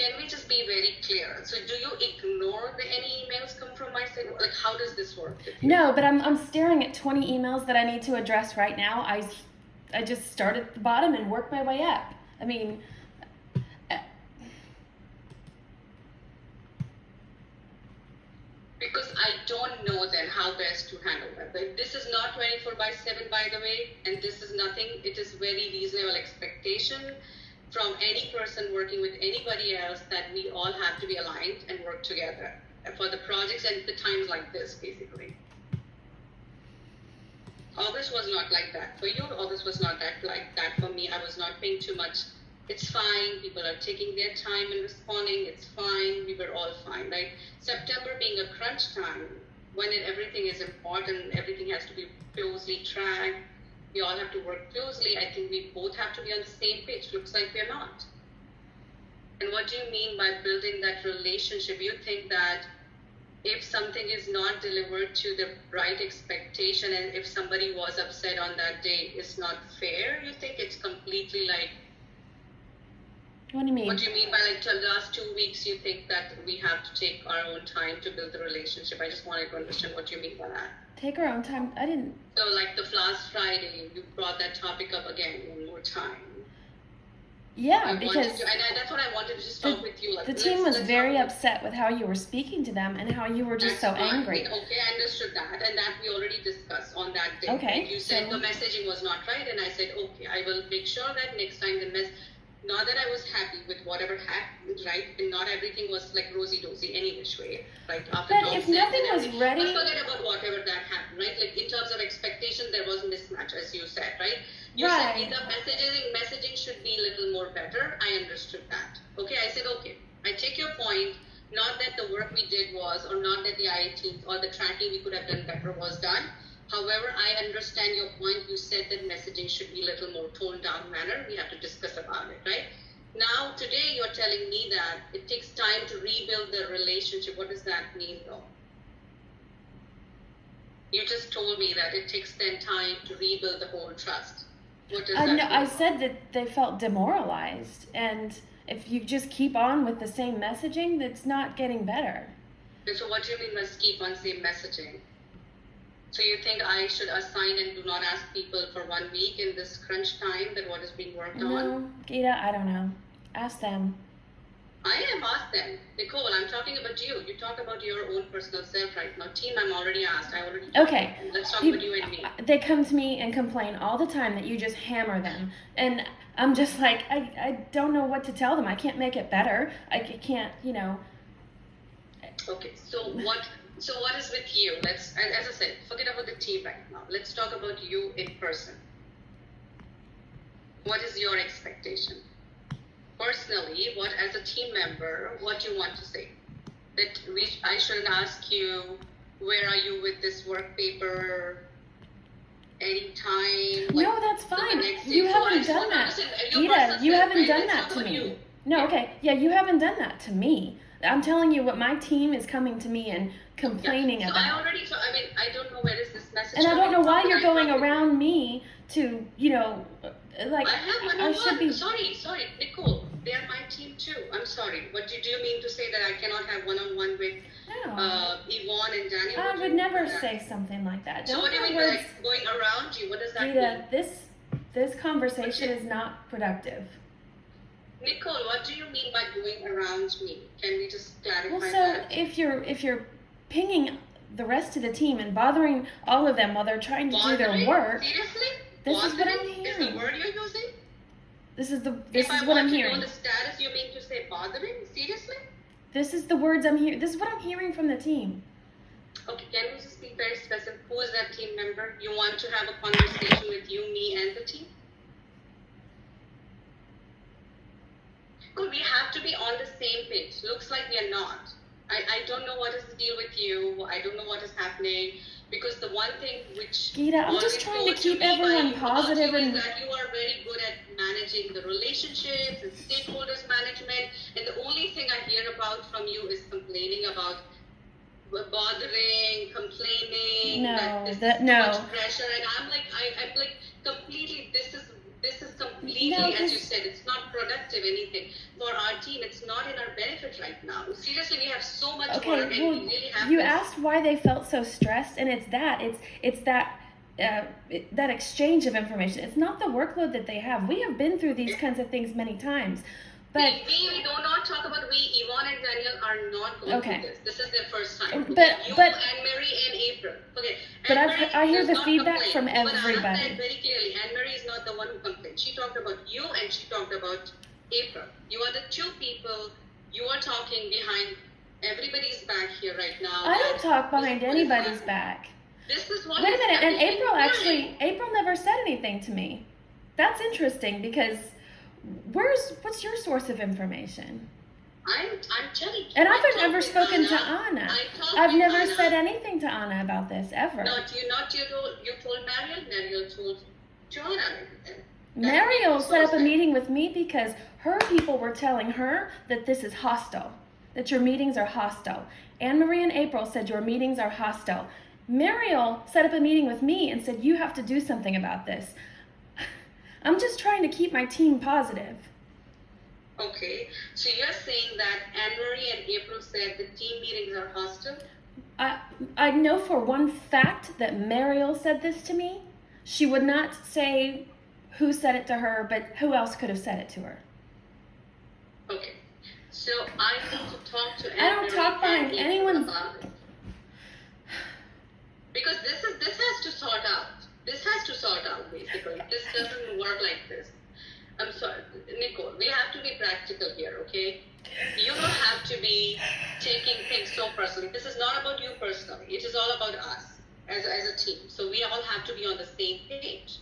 can we just be very clear? So do you ignore any emails come from my side? Like, how does this work? No, but I'm staring at 20 emails that I need to address right now. I just start at the bottom and work my way up. I mean, because I don't know then how best to handle that. But this is not 24/7, by the way, and this is nothing. It is very reasonable expectation from any person working with anybody else that we all have to be aligned and work together for the projects and the times like this, basically. August was not like that for you. August was not like that for me. I was not paying too much. It's fine. People are taking their time and responding. It's fine. We were all fine, right? September being a crunch time, when everything is important, everything has to be closely tracked. We all have to work closely. I think we both have to be on the same page. Looks like we're not. And what do you mean by building that relationship? You think that if something is not delivered to the right expectation, and if somebody was upset on that day, it's not fair? You think it's completely like, what do you mean? What do you mean by like the last 2 weeks you think that we have to take our own time to build the relationship? I just wanted to understand what you mean by that. Take our own time? I didn't. So like the last Friday, you brought that topic up again one more time. Yeah, because that's what I wanted to just talk with you. Like, the team was very upset with how you were speaking to them and how you were just so angry. Okay, I understood that, and that we already discussed on that day. Okay. You said the messaging was not right, and I said, okay, I will make sure that next time not that I was happy with whatever happened, right? And not everything was like rosy-dosy any which way. Like after but if nothing was ready... But forget about whatever that happened, right? Like in terms of expectation, there was a mismatch, as you said, right? You said the messaging should be a little more better. I understood that. Okay, I said, okay, I take your point. Not that the work we did was, or not that the IAT or the tracking we could have done better was done. However, I understand your point. You said that messaging should be a little more toned down manner. We have to discuss about it, right? Now, today you're telling me that it takes time to rebuild the relationship. What does that mean, though? You just told me that it takes then time to rebuild the whole trust. What does that mean? I said that they felt demoralized, and if you just keep on with the same messaging, that's not getting better. And so what do you mean by keep on same messaging? So you think I should assign and do not ask people for 1 week in this crunch time that what is being worked on? No, Geeta, I don't know. Ask them. I am asked them. Nicole, I'm talking about you. You talk about your own personal self right now. Team, I'm already asked. I already talked. Okay. Let's talk about you and me. They come to me and complain all the time that you just hammer them. And I'm just like, I don't know what to tell them. I can't make it better. I can't, Okay, so what is with you? As I said, forget about the team right now. Let's talk about you in person. What is your expectation? Personally, what as a team member, what you want to say? That I shouldn't ask you, where are you with this work paper? Anytime? No, that's fine. You haven't done that. Geeta, you haven't done that to me. No, okay. Yeah, you haven't done that to me. I'm telling you what my team is coming to me and complaining about. I don't know where is this message. And I don't know why you're going around me to, like, I should be. Sorry, Nicole. They are my team too. I'm sorry. What do you mean to say that I cannot have one-on-one with Yvonne and Daniel? I would never say something like that. So what do you mean by like, going around you? What does that mean? This conversation is not productive. Nicole, what do you mean by going around me? Can we just clarify that? If you're pinging the rest of the team and bothering all of them while they're trying to do their work, seriously? This is what I'm hearing. Is the word you're using? This is what I'm hearing. If I want to know the status, you mean to say bothering? Seriously? This is the words I'm hearing. This is what I'm hearing from the team. Okay, can we just be very specific? Who is that team member? You want to have a conversation with you, me, and the team? Could we have to be on the same page? Looks like we are not. I don't know what is the deal with you. I don't know what is happening. Because the one thing which Geeta, I'm just trying to keep everyone positive and that you are very good at managing the relationships and stakeholders management, and the only thing I hear about from you is complaining about bothering, complaining, too much pressure, and I'm like completely this is completely, as you said, it's not productive anything. For for our team. It's not in our benefit right now. Seriously, we have so much Okay, work, and well, we really have you this. asked why they felt so stressed, and it's that that exchange of information. It's not the workload that they have. We have been through these kinds of things many times, but we do not talk about Yvonne and Daniel are not going okay. through this. This is their first time. But You, but Anne-Marie, and April. Okay. but Anne-Marie I hear does the not feedback complain. from Even Anna everybody. said very clearly, Anne-Marie is not the one who complained. She talked about you and she talked about April. You are the two people. You are talking behind everybody's back here right now. I don't talk behind This is what is anybody's happening. back. This is what Wait a is minute, and happening. April never said anything to me. That's interesting because what's your source of information? I'm telling you. And I I haven't talked ever with spoken to Anna. Anna. I talked I've with never Anna. said anything to Anna about this ever. You told Mariel. Mariel told Joanna. Mariel set up a meeting with me because her people were telling her that this is hostile, that your meetings are hostile. Anne-Marie and April said your meetings are hostile. Mariel set up a meeting with me and said you have to do something about this. I'm just trying to keep my team positive. Okay, so you're saying that Anne-Marie and April said the team meetings are hostile? I know for one fact that Mariel said this to me. She would not say who said it to her, but who else could have said it to her? Okay, so I need to talk to I Anne-Marie don't talk behind and April anyone's... about it. Because this has to sort out. This has to sort out, basically. This doesn't work like this. I'm sorry, Nicole, we have to be practical here, okay? You don't have to be taking things so personally. This is not about you personally. It is all about us as a team. So we all have to be on the same page.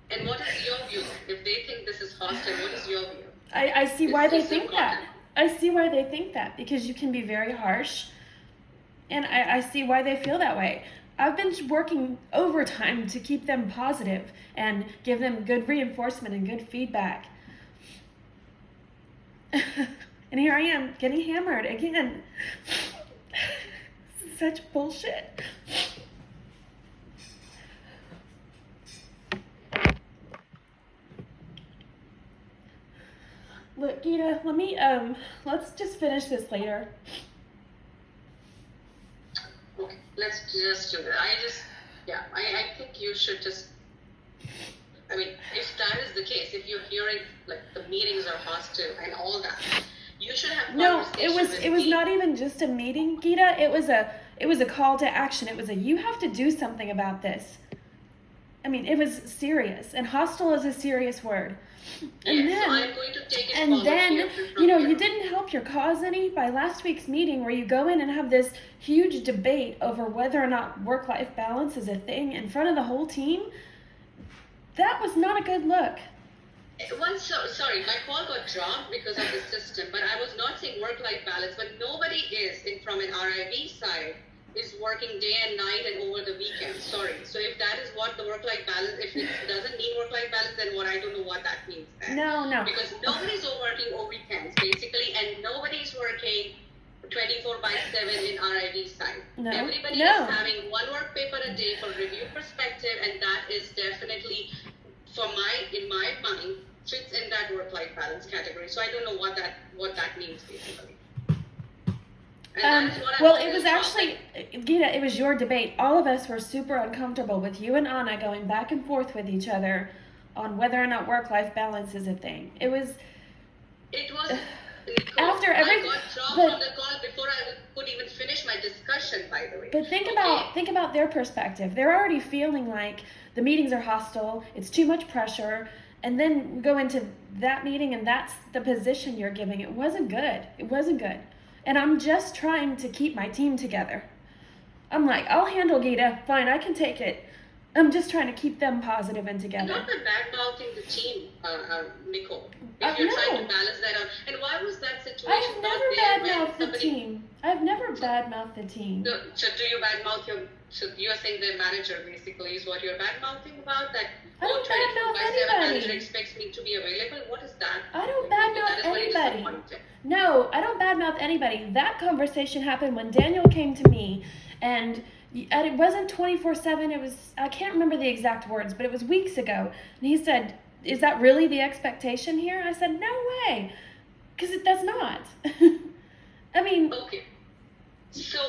And what is your view? If they think this is hostile, what is your view? I see why they It's think that. important. I see why they think that because you can be very harsh. And I see why they feel that way. I've been working overtime to keep them positive and give them good reinforcement and good feedback. And here I am getting hammered again. Such bullshit. Look, Gita, let's just finish this later. Okay, let's just do that. I think you should just, I mean, if that is the case, if you're hearing like the meetings are hostile and all that, you should have No, conversations it was not even just a meeting, Gita. It was a call to action. It was you have to do something about this. I mean, it was serious, and hostile is a serious word. And yes, then, so I'm going to take it and forward then, here from you know, here. you didn't help your cause any by last week's meeting where you go in and have this huge debate over whether or not work-life balance is a thing in front of the whole team. That was not a good look. Sorry, my call got dropped because of the system, but I was not saying work-life balance, but nobody is, from an RIV side, is working day and night and over the weekend. Sorry. So if that is what the work-life balance, if it doesn't mean work-life balance, then I don't know what that means then. No. Because nobody's working over weekends, basically, and nobody's working 24/7 in RIV side. No. Everybody No. is having one work paper a day for review perspective, and that is definitely, in my mind, fits in that work-life balance category. So I don't know what that means, basically. And that's what I Well, wanted it was to talk actually, Gita, it was your debate. All of us were super uncomfortable with you and Anna going back and forth with each other on whether or not work-life balance is a thing. It was Nicole, after every. I got dropped but, on the call before I could even finish my discussion, by the way. But think about their perspective. They're already feeling like the meetings are hostile. It's too much pressure. And then we go into that meeting, and that's the position you're giving. It wasn't good. It wasn't good. And I'm just trying to keep my team together. I'm like, I'll handle Gita. Fine, I can take it. I'm just trying to keep them positive and together. Not by bad-mouthing the team, Nicole. If you're trying to balance that out. And why was that situation I've not never there when badmouthed the somebody... team. I've never badmouthed the team. So do you badmouth so you're saying the manager basically is what you're badmouthing about? That I don't 24/7 badmouth manager anybody. expects me to be available? What is that? I don't That badmouth is very anybody. disappointing. No, I don't badmouth anybody. That conversation happened when Daniel came to me, and it wasn't 24/7. It was, I can't remember the exact words, but it was weeks ago. And he said, is that really the expectation here? I said, no way, because that's not. I mean, Okay. So,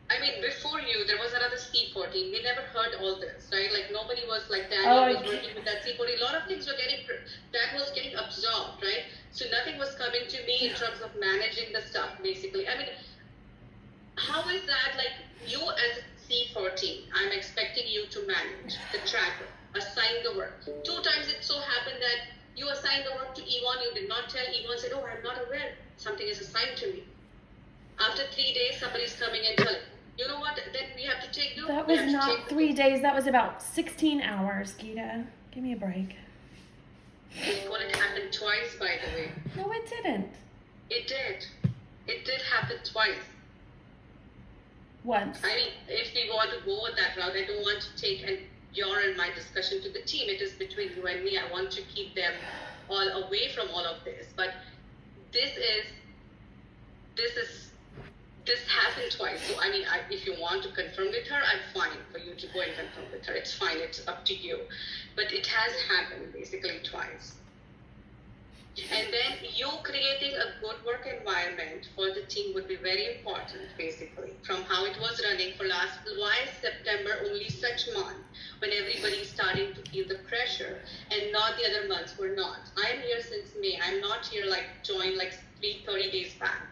I mean, before you, there was another C14. We never heard all this, right? Like, nobody was like, Daniel was working with that C14. A lot of things were that was getting absorbed, right? So nothing was coming to me in terms of managing the stuff, basically. I mean, how is that, like, you as a C14, I'm expecting you to manage the tracker, assign the work. 2 times it so happened that you assigned the work to Yvonne, you did not tell Yvonne, said, oh, I'm not aware something is assigned to me. After 3 days, somebody's coming and telling, you know what, then we have to take note. That was not 3 days, that was about 16 hours, Geeta. Give me a break. Well, it happened twice, by the way. No, it didn't. It did. It did happen twice. Once. I mean, if we want to go that route, I don't want to take your and my discussion to the team. It is between you and me. I want to keep them all away from all of this. But this happened twice. So, I mean, if you want to confirm with her, I'm fine for you to go and confirm with her. It's fine. It's up to you. But it has happened basically twice. And then you creating a good work environment for the team would be very important, basically, from how it was running for why is September only such month when everybody's starting to feel the pressure and not the other months were not. I'm here since May. I'm not here joined 30 days back,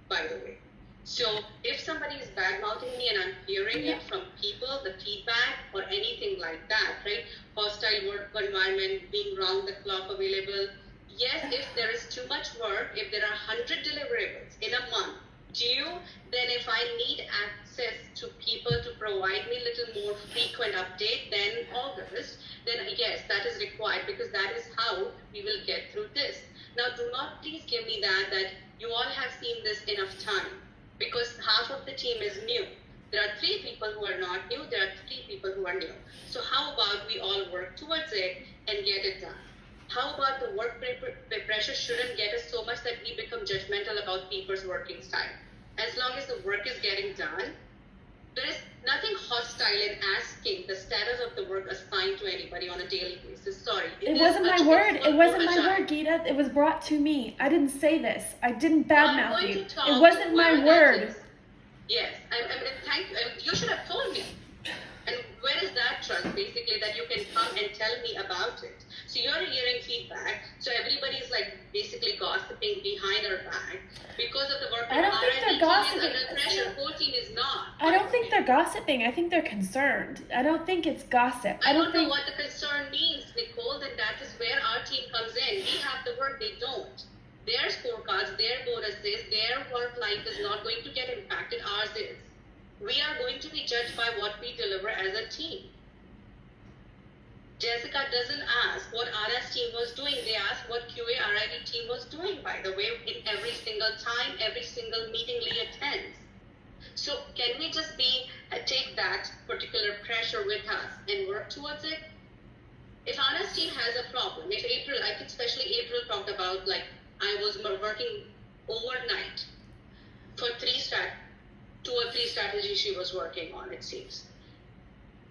by the way. So if somebody is bad-mouthing me and I'm hearing it from people, the feedback or anything like that, right? Hostile work environment, being round the clock available. Yes, if there is too much work, if there are 100 deliverables in a month due, then if I need access to people to provide me a little more frequent update than August, then yes, that is required because that is how we will get through this. Now, do not please give me that you all have seen this enough time because half of the team is new. There are 3 people who are not new, there are 3 people who are new. So how about we all work towards it and get it done? How about the work pressure shouldn't get us so much that we become judgmental about people's working style? As long as the work is getting done, there is nothing hostile in asking the status of the work assigned to anybody on a daily basis. Sorry. It wasn't my word. It wasn't my word, Geeta. It was brought to me. I didn't say this. I didn't badmouth you. It wasn't my word. Yes. Thank you. You should have told me. And where is that trust, basically, that you can come and tell me about it? So you're hearing feedback, so everybody's basically gossiping behind our back because of the work. I don't think they're gossiping. Under pressure, 14 is not. I don't think they're gossiping. I think they're concerned. I don't think it's gossip. I don't know what the concern means, Nicole, then that is where our team comes in. We have the work, they don't. Their scorecards, their bonuses, their work life is not going to get impacted, ours is. We are going to be judged by what we deliver as a team. Jessica doesn't ask what RS team was doing. They ask what QA RID team was doing, by the way, in every single time, every single meeting Lee attends. So can we just take that particular pressure with us and work towards it? If RS team has a problem, if April, I think especially April talked about I was working overnight for 2 or 3 strategies she was working on, it seems.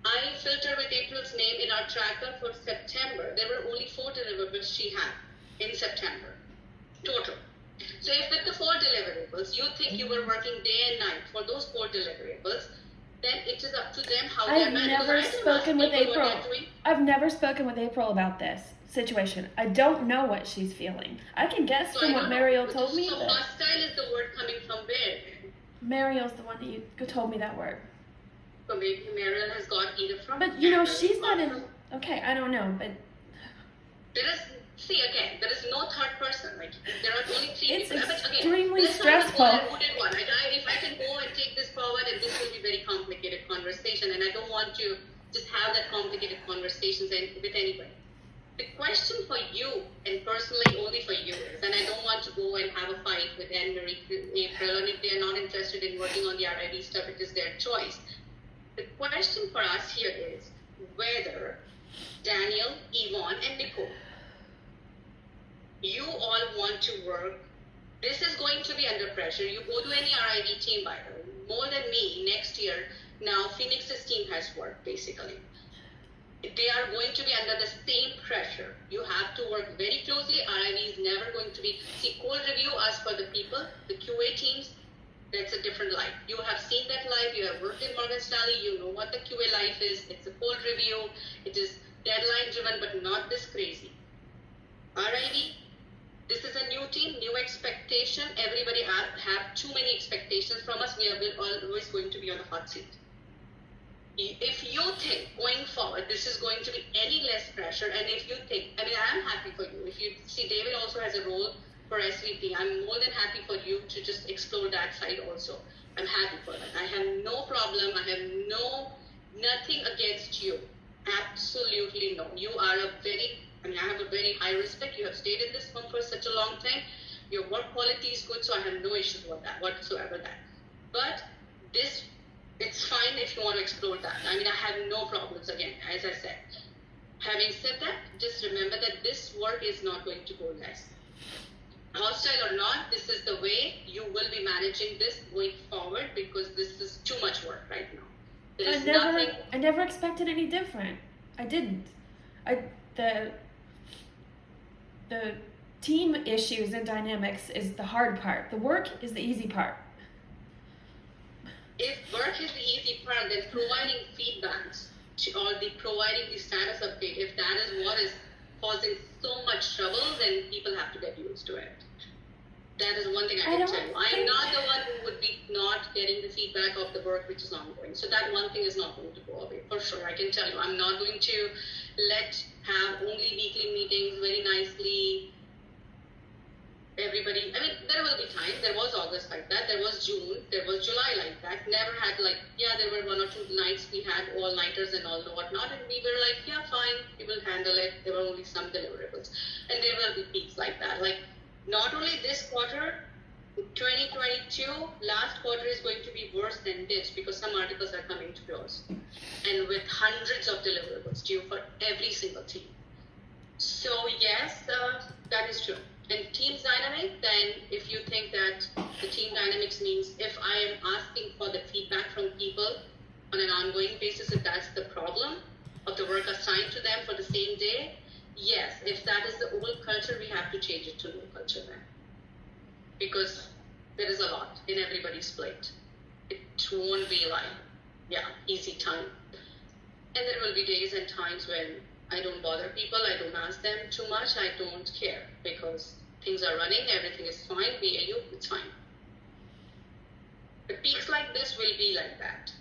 I filtered with April's name in our tracker for September. There were only 4 deliverables she had in September, total. So if with the 4 deliverables, you think you were working day and night for those 4 deliverables, then it is up to them how they're managing. I've never spoken with April. I've never spoken with April about this situation. I don't know what she's feeling. I can guess from what Mariel told me. So hostile is the word coming from where? Mariel's the one that you told me that word. So maybe Mariel has got either from. But she's not in. Okay, I don't know, but. There is no third person. There are only 3 it's people. It's extremely stressful. If I can go and take this forward, and this will be very complicated conversation, and I don't want to just have that complicated conversations with anybody. The question for you, and personally only for you, is, and I don't want to go and have a fight with Anne-Marie, April, and if they are not interested in working on the RID stuff, it is their choice. The question for us here is whether Daniel, Yvonne, and Nicole, you all want to work. This is going to be under pressure. You go to any RID team, by the way, more than me next year. Now, Phoenix's team has work, basically. they are going to be under the same pressure. You have to work very closely. RIV is never going to be, see, code review us for the people, the QA teams, that's a different life. You have seen that life, you have worked in Morgan Stanley, you know what the QA life is. It's a code review, it is deadline driven, but not this crazy. RIV, this is a new team, new expectation. Everybody have too many expectations from us. We are always going to be on the hot seat. If you think going forward this is going to be any less pressure, and if you think, I mean, I'm happy for you. If you see, David also has a role for SVP. I'm more than happy for you to just explore that side also. I'm happy for that. I have no problem. I have nothing against you. Absolutely no. You are I have a very high respect. You have stayed in this firm for such a long time. Your work quality is good, so I have no issues with that whatsoever. But this, it's fine if you want to explore that. I mean, I have no problems again, as I said. Having said that, just remember that this work is not going to go less. Hostile or not, this is the way you will be managing this going forward, because this is too much work right now. There is nothing. I never expected any different. I didn't. The team issues and dynamics is the hard part. The work is the easy part. If work is the easy part, then providing feedbacks or providing the status update, if that is what is causing so much trouble, then people have to get used to it. That is one thing I can tell you. I am not the one who would be not getting the feedback of the work which is ongoing. So that one thing is not going to go away, for sure. I can tell you. I'm not going to have only weekly meetings very nicely. Everybody, I mean, there will be times. There was August like that. There was June. There was July like that. Never had there were 1 or 2 nights we had all-nighters and all the whatnot. And we were like, yeah, fine, we will handle it. There were only some deliverables. And there will be peaks like that. Like, not only this quarter, 2022, last quarter is going to be worse than this, because some articles are coming to close. And with hundreds of deliverables due for every single team. So yes, that is true. And team's dynamic, then if you think that the team dynamics means if I am asking for the feedback from people on an ongoing basis, if that's the problem of the work assigned to them for the same day, yes, if that is the old culture, we have to change it to new culture then. Because there is a lot in everybody's plate. It won't be easy time. And there will be days and times when I don't bother people, I don't ask them too much, I don't care, because things are running, everything is fine, BAU, it's fine. The peaks like this will be like that.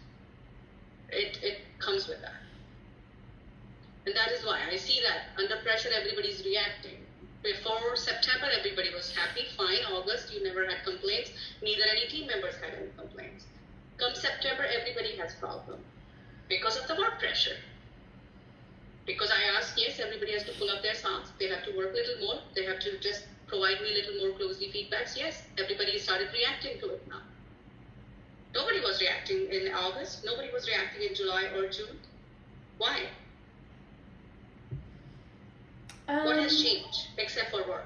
It comes with that. And that is why I see that under pressure, everybody's reacting. Before September, everybody was happy, fine. August, you never had complaints. Neither any team members had any complaints. Come September, everybody has problem because of the work pressure. Because I asked, yes, everybody has to pull up their socks. They have to work a little more. They have to just provide me a little more closely feedbacks. Yes, everybody started reacting to it now. Nobody was reacting in August. Nobody was reacting in July or June. Why? What has changed except for work?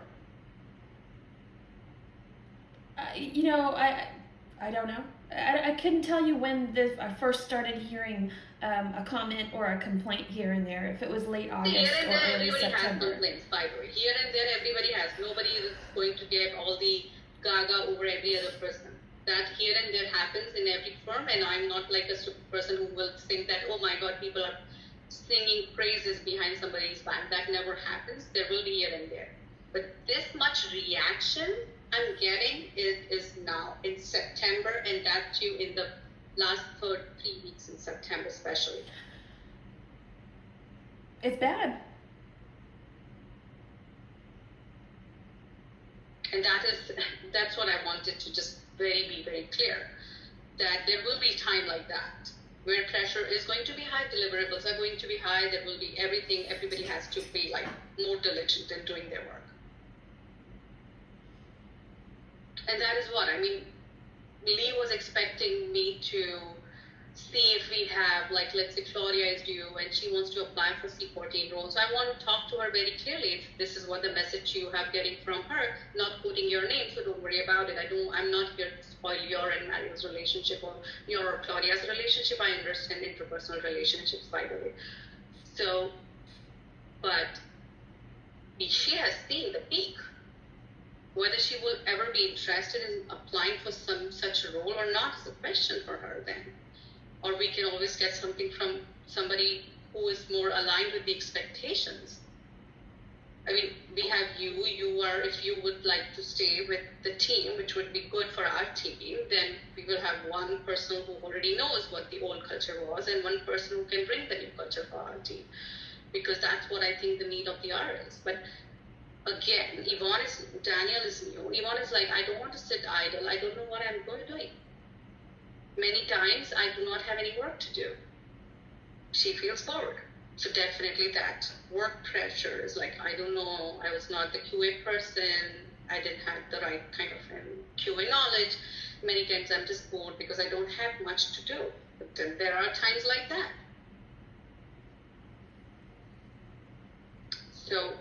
I don't know. I couldn't tell you when I first started hearing a comment or a complaint here and there, if it was late August here and or there, early everybody September. has complaints, by the way. Here and there, everybody has. Nobody is going to get all the gaga over every other person. That here and there happens in every firm, and I'm not like a stupid person who will think that, oh my God, people are singing praises behind somebody's back. That never happens. There will be here and there. But this much reaction I'm getting is now in September, and that too in the last 3 weeks in September especially. It's bad. And that's what I wanted to just be very clear, that there will be time like that where pressure is going to be high, deliverables are going to be high, there will be everything, everybody has to be like more diligent in doing their work. And that is what, I mean, Lee was expecting me to see if we have, like, let's say Claudia is due and she wants to apply for C14 role. So I want to talk to her very clearly if this is what the message you have getting from her, not quoting your name, so don't worry about it. I'm not here to spoil your and Mario's relationship or your or Claudia's relationship. I understand interpersonal relationships, by the way. So, but she has seen the peak. Whether she will ever be interested in applying for some such role or not is a question for her then. Or we can always get something from somebody who is more aligned with the expectations. I mean, we have you are, if you would like to stay with the team, which would be good for our team, then we will have one person who already knows what the old culture was and one person who can bring the new culture for our team. Because that's what I think the need of the hour is. But again, Danielle is new. Yvonne is like, I don't want to sit idle. I don't know what I'm going to do. Many times I do not have any work to do. She feels bored. So definitely that work pressure is like, I don't know, I was not the QA person. I didn't have the right kind of QA knowledge. Many times I'm just bored because I don't have much to do. But then there are times like that. So,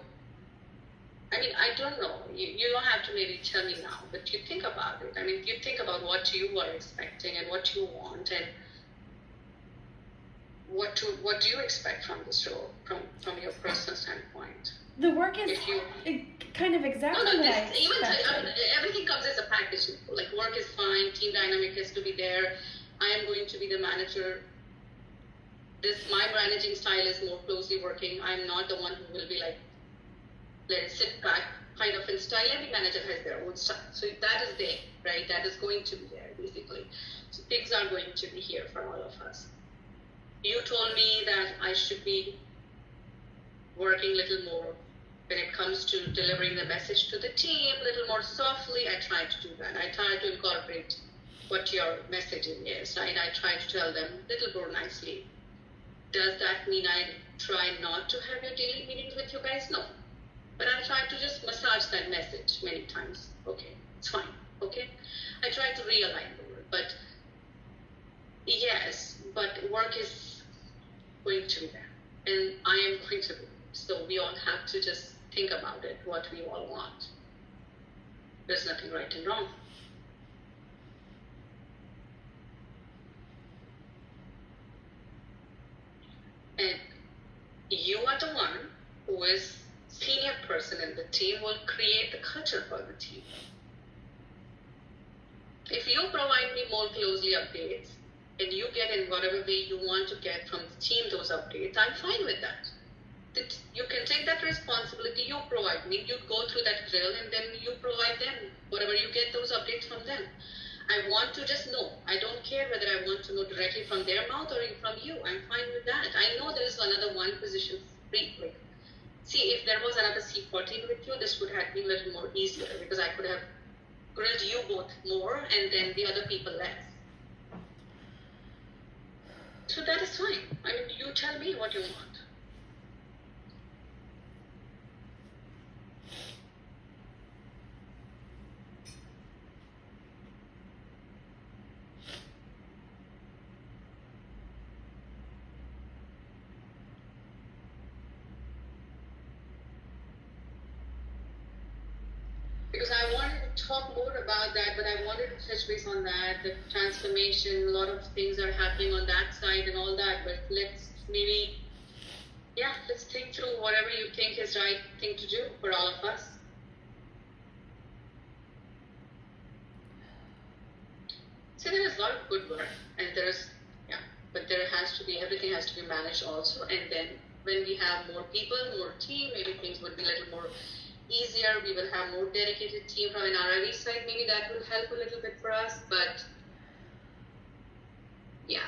I mean, I don't know. You don't have to maybe tell me now, but you think about it. I mean, you think about what you are expecting and what you want, and what do you expect from this role, from your personal standpoint? The work is kind of exactly what I expected. Everything comes as a package. Like, work is fine, team dynamic has to be there. I am going to be the manager. My managing style is more closely working. I'm not the one who will be like, let's sit back kind of in style. Every manager has their own style. So that is there, right? That is going to be there, basically. So things are going to be here for all of us. You told me that I should be working a little more when it comes to delivering the message to the team, a little more softly. I try to do that. I try to incorporate what your messaging is, right? I try to tell them a little more nicely. Does that mean I try not to have your daily meetings with you guys? No. But I try to just massage that message many times. Okay, it's fine. Okay? I try to realign the word. But yes, but work is going to be there. And I am going to be. So we all have to just think about it, what we all want. There's nothing right and wrong. And you are the one who is senior person in the team, will create the culture for the team. If you provide me more closely updates and you get in whatever way you want to get from the team those updates, I'm fine with that. You can take that responsibility, you provide me, you go through that drill, and then you provide them whatever you get those updates from them. I want to just know. I don't care whether I want to know directly from their mouth or from you. I'm fine with that. I know there is another one position free. Like, see, if there was another C14 with you, this would have been a little more easier because I could have grilled you both more and then the other people less. So that is fine. I mean, you tell me what you want. Because I wanted to talk more about that, but I wanted to touch base on that, the transformation, a lot of things are happening on that side and all that, but let's think through whatever you think is right thing to do for all of us. So there is a lot of good work, and but everything has to be managed also, and then when we have more people, more team, maybe things would be a little more easier. We will have more dedicated team from an RIV side. Maybe that will help a little bit for us. But yeah,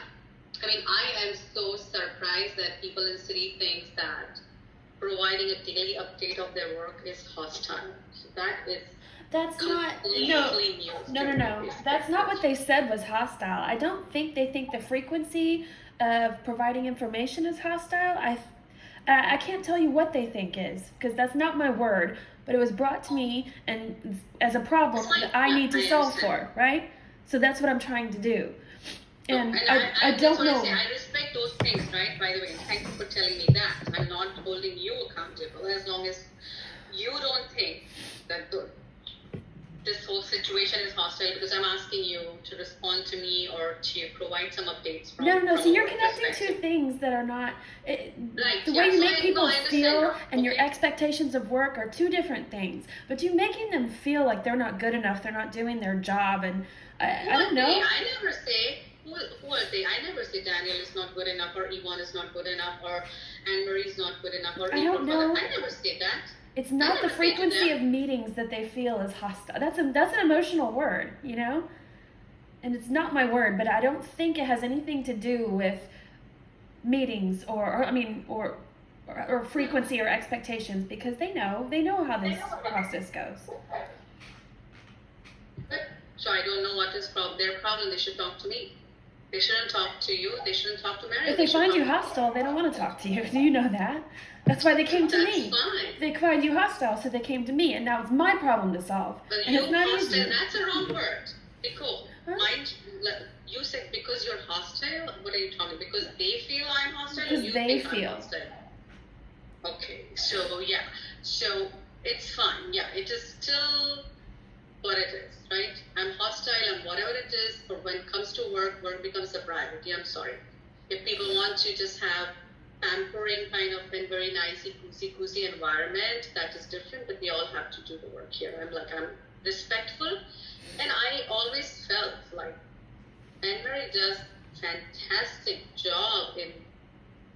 I mean, I am so surprised that people in city think that providing a daily update of their work is hostile. So that's not completely No. That's not what they said was hostile. I don't think they think the frequency of providing information is hostile. I can't tell you what they think is, because that's not my word, but it was brought to me and as a problem that I need to solve for, right? So that's what I'm trying to do. And I don't know. I respect those things, right? By the way, thank you for telling me that. I'm not holding you accountable as long as you don't think that this whole situation is hostile because I'm asking you to respond to me or to provide some updates from No. from So a you're work connecting two perspective. things that are not. Right. The Yeah. way you So make people I understand feel now. and your Okay. expectations of work are two different things. But you making them feel like they're not good enough, they're not doing their job, and Who I are don't they? know. I never say who are they. I never say Daniel is not good enough or Yvonne is not good enough or Anne Marie is not good enough or I April don't for that. know. I never say that. It's I not the never say to frequency them. of meetings that they feel is hostile. That's an emotional word, you know? And it's not my word, but I don't think it has anything to do with meetings or frequency or expectations, because they know how this process goes. So I don't know what is their problem. They should talk to me. They shouldn't talk to you. They shouldn't talk to Mary. If they should find talk you to me. hostile, they don't want to talk to you. Do you know that? That's why they came to That's me. fine. They find you hostile, so they came to me, and now it's my problem to solve. But And you it's not hostile, easy. that's a wrong word. Nicole, Huh? you said because you're hostile? What are you talking? Because they feel I'm hostile? Because or you they think feel. I'm hostile? Okay, so yeah. So it's fine. Yeah, it is still what it is, right? I'm hostile and whatever it is, but when it comes to work becomes a priority. I'm sorry. If people want to just have pampering kind of in very nice cozy environment, that is different, but we all have to do the work here. I'm respectful, and I always felt like Anne Marie does fantastic job in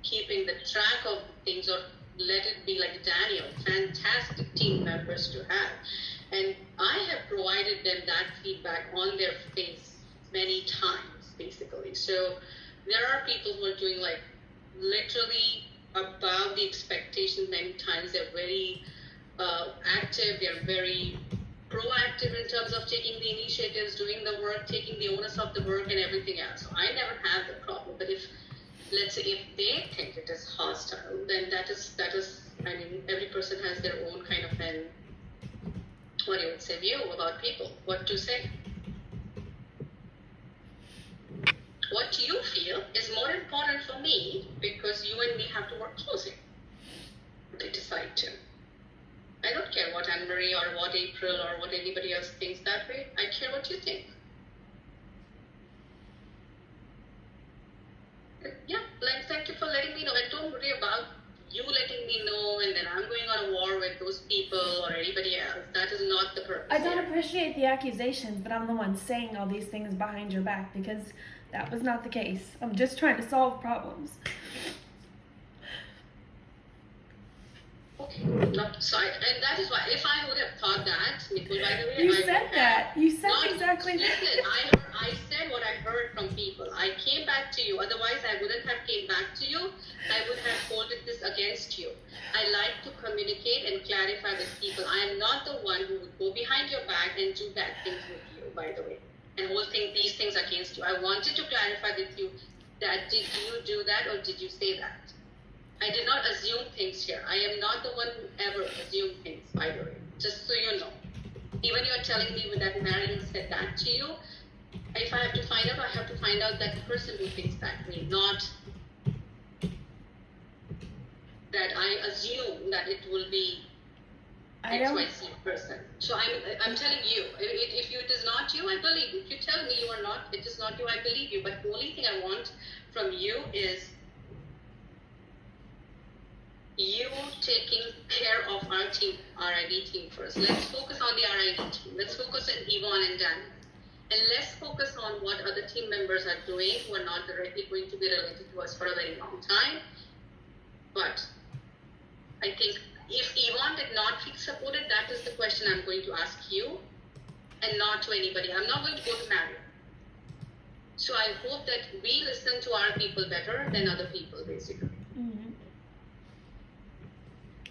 keeping the track of things, or let it be like Daniel, fantastic team members to have. And I have provided them that feedback on their face many times, basically. So there are people who are doing like literally above the expectation many times. They're very active, they're very proactive in terms of taking the initiatives, doing the work, taking the onus of the work and everything else. So I never had the problem. But if, let's say, if they think it is hostile, then that is I mean, every person has their own kind of an, what you would say, view about people, what to say. What you feel is more important for me because you and me have to work closely. They decide to. I don't care what Anne Marie or what April or what anybody else thinks that way. I care what you think. Yeah, thank you for letting me know. And don't worry about you letting me know and then I'm going on a war with those people or anybody else. That is not the purpose. I don't here. appreciate the accusations, but I'm the one saying all these things behind your back because that was not the case. I'm just trying to solve problems. Okay. No, so and that is why, if I would have thought that, Nicole, by the way, You I said would that. You said not, exactly listen, that. I said what I heard from people. I came back to you. Otherwise, I wouldn't have came back to you. I would have holded this against you. I like to communicate and clarify with people. I am not the one who would go behind your back and do bad things with you, by the way, and hold these things against you. I wanted to clarify with you that did you do that or did you say that? I did not assume things here. I am not the one who ever assumed things, by the way, just so you know. Even you are telling me that Marion said that to you, if I have to find out, I have to find out that person who thinks that way, not that I assume that it will be XYZ person. So I'm telling you, if it is not you, I believe you. If you tell me you are not, it is not you, I believe you. But the only thing I want from you is you taking care of our team, RIV team first. Let's focus on the RIV team. Let's focus on Yvonne and Dan. And let's focus on what other team members are doing who are not directly going to be related to us for a very long time. But I think if Yvonne did not feel supported, that is the question I'm going to ask you and not to anybody. I'm not going to go to Marion. So I hope that we listen to our people better than other people, basically. Mm-hmm.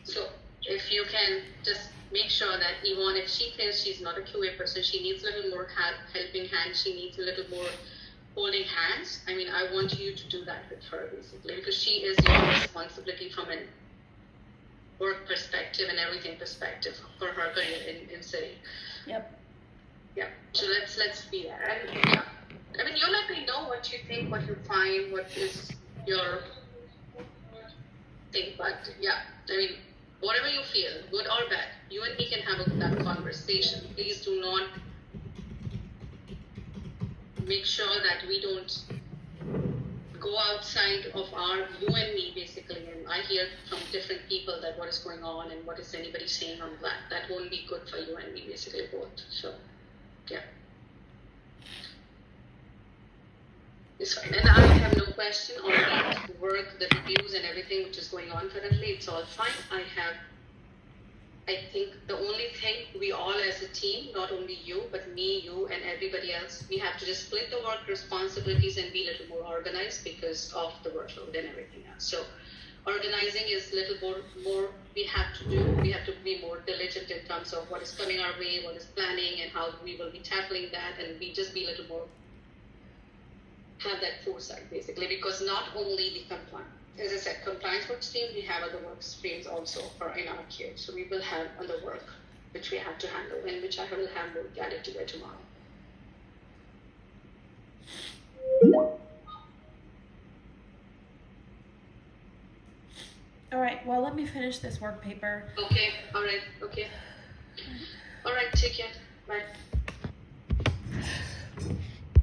So if you can just make sure that Yvonne, if she thinks she's not a QA person, she needs a little more helping hand, she needs a little more holding hands. I mean, I want you to do that with her, basically, because she is your responsibility from a work perspective and everything perspective for her career in city. Yep. Yeah. So let's be there. And yeah. I mean, you let me know what you think, what you find, what is your thing. But yeah, I mean, Whatever you feel, good or bad, you and me can have that conversation. Please do not make sure that we don't go outside of our you and me basically. And I hear from different people that what is going on and what is anybody saying on that won't be good for you and me basically both. So yeah, it's fine. And I have no question on that work, the reviews and everything which is going on currently. It's all fine. I think the only thing we all as a team, not only you, but me, you, and everybody else, we have to just split the work responsibilities and be a little more organized because of the workload and everything else. So organizing is a little more we have to do. We have to be more diligent in terms of what is coming our way, what is planning, and how we will be tackling that, and we just be a little more, have that foresight basically, because not only the compliance, as I said, compliance work stream, we have other work streams also in our queue. So we will have other work which we have to handle and which I will have more added to by tomorrow. All right, well, let me finish this work paper. Okay, all right, okay. All right, take care. Bye.